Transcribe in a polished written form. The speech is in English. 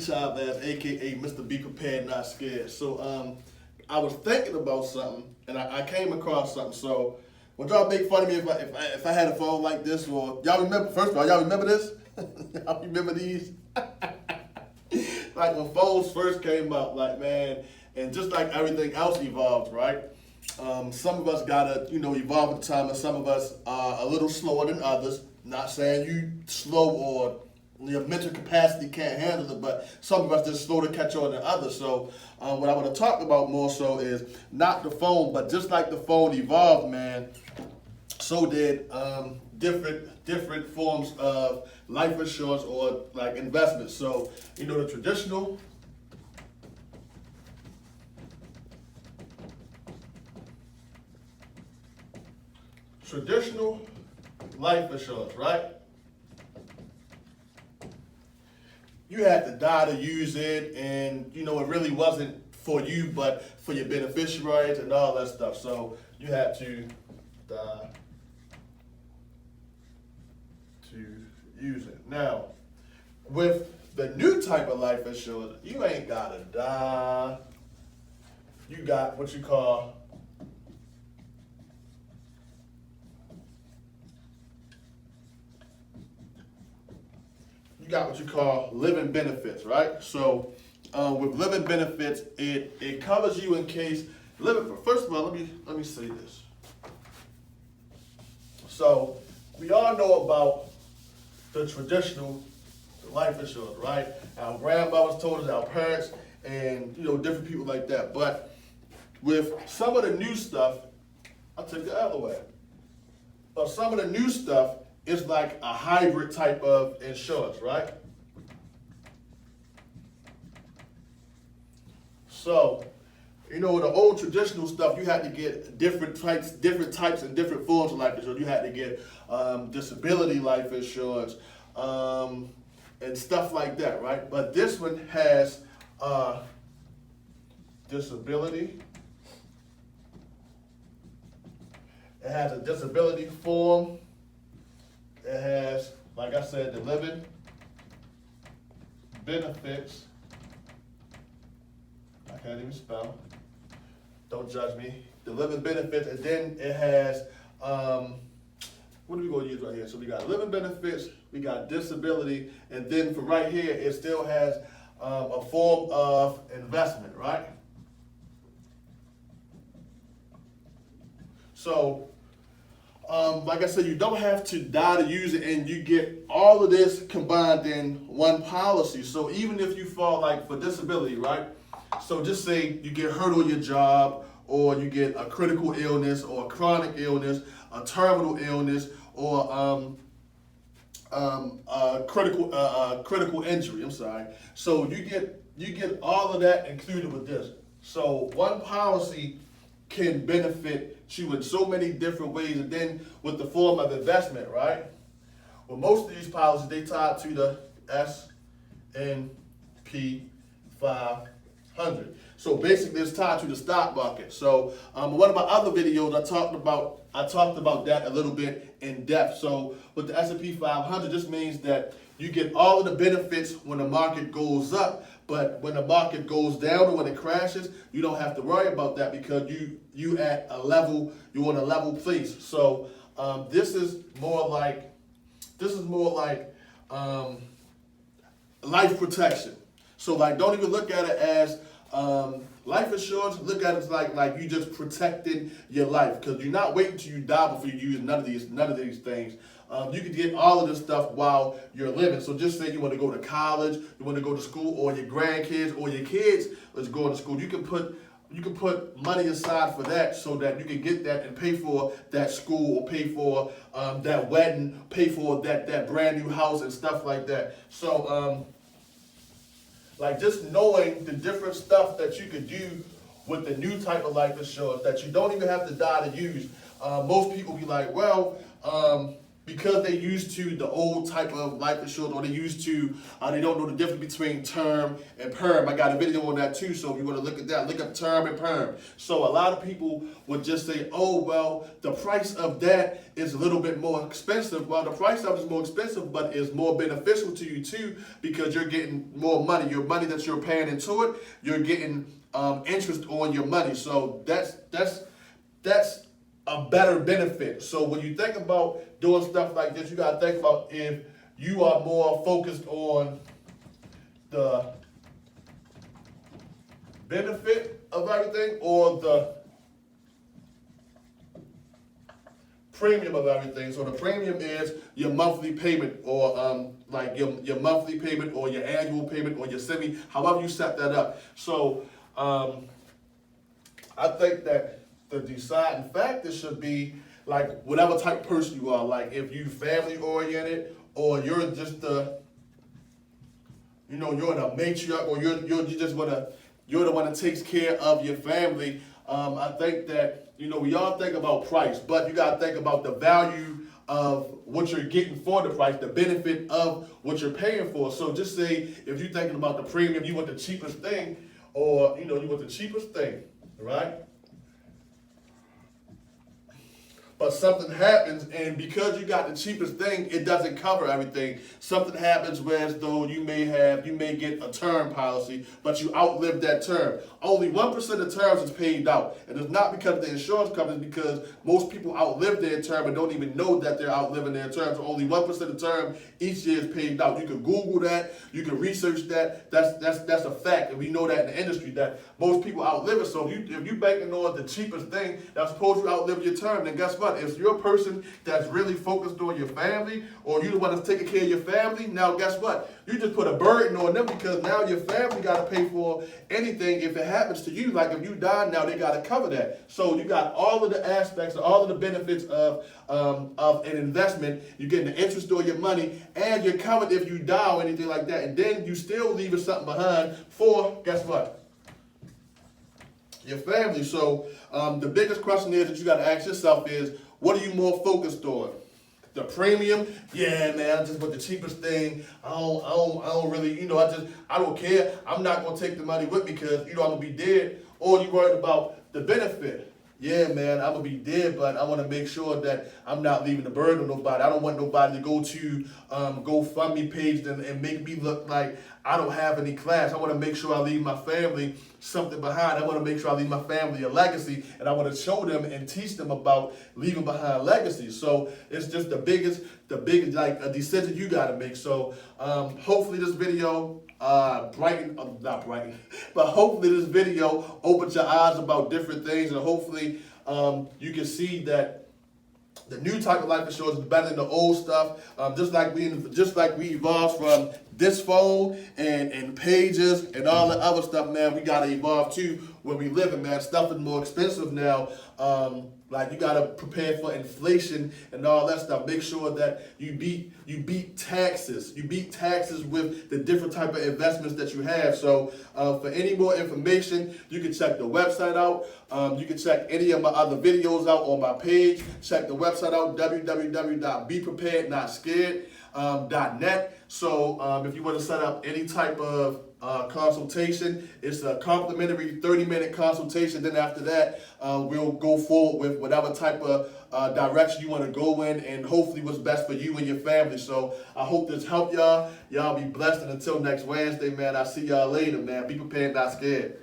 Chavez, aka Mr. Be Prepared, Not Scared. So I was thinking about something, and I came across something. So would y'all make fun of me if I had a phone like this? Or y'all remember? First of all, y'all remember this? Y'all remember these? Like when phones first came out, like man, and just like everything else evolved, right? Some of us gotta, evolve with time, and some of us are a little slower than others. Not saying you slow or your mental capacity can't handle it, but some of us just slow to catch on than others. So what I want to talk about more so is not the phone, but just like the phone evolved, man, so did different forms of life insurance or like investments. So the traditional life insurance, right? You had to die to use it, and it really wasn't for you, but for your beneficiaries and all that stuff. So you had to die to use it. Now, with the new type of life insurance, you ain't gotta die. You got what you call living benefits, right? So with living benefits, it covers you in case living. First of all, let me say this. So we all know about the traditional life insurance, right? Our grandmothers told us, our parents, and different people like that. But with some of the new stuff, I'll take the other way. But some of the new stuff is like a hybrid type of insurance, right? So, the old traditional stuff, you had to get different types and different forms of life insurance. You had to get disability life insurance and stuff like that, right? But this one has disability. It has a disability form. It has, like I said, the living benefits. I can't even spell. Don't judge me. The living benefits, and then it has, what are we going to use right here? So we got living benefits, we got disability, and then for right here, it still has a form of investment, right? So, like I said, you don't have to die to use it, and you get all of this combined in one policy. So even if you fall like for disability, right? So just say you get hurt on your job, or you get a critical illness, or a chronic illness, a terminal illness, or a critical injury. I'm sorry. So you get all of that included with this. So one policy can benefit you in so many different ways, and then with the form of investment, right? Well, most of these policies, they tie to the S&P 500. So basically, it's tied to the stock market. So one of my other videos, I talked about that a little bit in depth. So with the S&P 500, this means that you get all of the benefits when the market goes up, but when the market goes down or when it crashes, you don't have to worry about that because you at a level, you're in a level place. So this is more like life protection. So like, don't even look at it as life insurance. Look at it as like you just protecting your life, because you're not waiting till you die before you use none of these things. You can get all of this stuff while you're living. So just say you want to go to college, you want to go to school, or your grandkids or your kids is going to school. You can put money aside for that, so that you can get that and pay for that school, or pay for that wedding, pay for that brand new house and stuff like that. So like just knowing the different stuff that you could do with the new type of life insurance that you don't even have to die to use. Most people be like, well, because they used to the old type of life insurance, or they used to, they don't know the difference between term and perm. I got a video on that too, so if you want to look at that, look up term and perm. So a lot of people would just say, oh, well, the price of that is a little bit more expensive. Well, the price of it is more expensive, but it's more beneficial to you too, because you're getting more money. Your money that you're paying into it, you're getting interest on your money. So that's a better benefit. So when you think about doing stuff like this, you gotta think about if you are more focused on the benefit of everything or the premium of everything. So the premium is your monthly payment, or like your monthly payment or your annual payment or your semi, however you set that up. So I think that the deciding factor should be like whatever type of person you are. Like if you family oriented, or you're just you're in a matriarch, or you're the one that takes care of your family. I think that we all think about price, but you gotta think about the value of what you're getting for the price, the benefit of what you're paying for. So just say if you're thinking about the premium, you want the cheapest thing, or you want the cheapest thing, right? But something happens, and because you got the cheapest thing, it doesn't cover everything. Something happens where as though you may get a term policy, but you outlive that term. Only 1% of terms is paid out. And it's not because of the insurance companies, because most people outlive their term and don't even know that they're outliving their term. So only 1% of term each year is paid out. You can Google that, you can research that. That's a fact, and we know that in the industry that most people outlive it. So if you banking on the cheapest thing that's supposed to outlive your term, then guess what? If you're a person that's really focused on your family, or you're the one that's taking care of your family, now guess what? You just put a burden on them, because now your family got to pay for anything if it happens to you. Like if you die, now they got to cover that. So you got all of the aspects, all of the benefits of an investment. You're getting the interest on your money, and you're covered if you die or anything like that. And then you still leaving something behind for, guess what? Your family. So the biggest question is that you got to ask yourself is, what are you more focused on? The premium? Yeah, man, I just want the cheapest thing. I don't really, I don't care. I'm not gonna take the money with me because I'm gonna be dead. Or you worried about the benefit? Yeah, man, I'm gonna be dead, but I want to make sure that I'm not leaving the burden on nobody. I don't want nobody to go to GoFundMe page and make me look like I don't have any class. I want to make sure I leave my family something behind. I want to make sure I leave my family a legacy, and I want to show them and teach them about leaving behind legacy. So it's just the biggest like a decision you got to make. So hopefully this video not brighten, but hopefully this video opens your eyes about different things, and hopefully you can see that the new type of life insurance is better than the old stuff. Just like we evolved from this phone and pages and all the other stuff, man, we gotta evolve too where we living, man. Stuff is more expensive now. Like you gotta prepare for inflation and all that stuff. Make sure that you beat taxes. You beat taxes with the different type of investments that you have. So for any more information, you can check the website out. You can check any of my other videos out on my page. Check the website out, www.bepreparednotscared.net. So if you want to set up any type of consultation, it's a complimentary 30-minute consultation. Then after that, we'll go forward with whatever type of direction you want to go in, and hopefully what's best for you and your family. So I hope this helped y'all. Y'all be blessed, and until next Wednesday, man, I'll see y'all later, man. Be prepared, not scared.